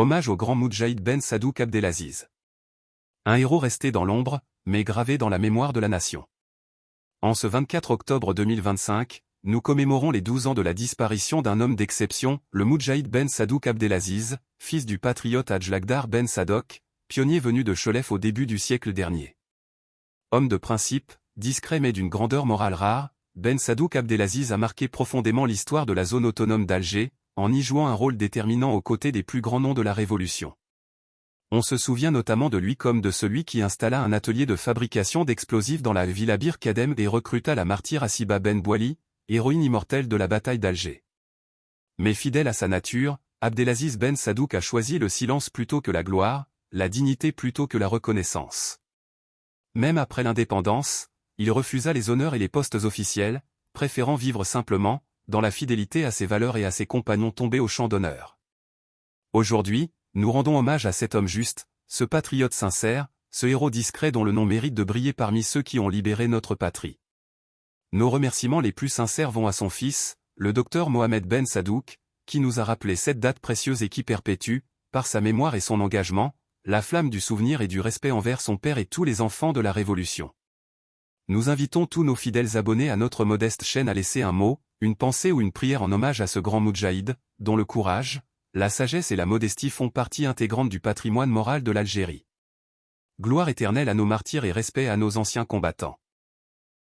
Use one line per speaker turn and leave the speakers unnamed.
Hommage au grand Moudjahid Ben Sadouk Abdelaziz. Un héros resté dans l'ombre, mais gravé dans la mémoire de la nation. En ce 24 octobre 2025, nous commémorons les 12 ans de la disparition d'un homme d'exception, le Moudjahid Ben Sadouk Abdelaziz, fils du patriote Hadj Lakhdar Ben Sadok, pionnier venu de Cholef au début du siècle dernier. Homme de principe, discret mais d'une grandeur morale rare, Ben Sadouk Abdelaziz a marqué profondément l'histoire de la zone autonome d'Alger, en y jouant un rôle déterminant aux côtés des plus grands noms de la Révolution. On se souvient notamment de lui comme de celui qui installa un atelier de fabrication d'explosifs dans la villa Bir Kadem et recruta la martyre Assiba Ben Bouali, héroïne immortelle de la bataille d'Alger. Mais fidèle à sa nature, Abdelaziz Ben Sadouk a choisi le silence plutôt que la gloire, la dignité plutôt que la reconnaissance. Même après l'indépendance, il refusa les honneurs et les postes officiels, préférant vivre simplement, dans la fidélité à ses valeurs et à ses compagnons tombés au champ d'honneur. Aujourd'hui, nous rendons hommage à cet homme juste, ce patriote sincère, ce héros discret dont le nom mérite de briller parmi ceux qui ont libéré notre patrie. Nos remerciements les plus sincères vont à son fils, le docteur Mohamed Ben Sadouk, qui nous a rappelé cette date précieuse et qui perpétue, par sa mémoire et son engagement, la flamme du souvenir et du respect envers son père et tous les enfants de la Révolution. Nous invitons tous nos fidèles abonnés à notre modeste chaîne à laisser un mot, une pensée ou une prière en hommage à ce grand Moudjahid, dont le courage, la sagesse et la modestie font partie intégrante du patrimoine moral de l'Algérie. Gloire éternelle à nos martyrs et respect à nos anciens combattants.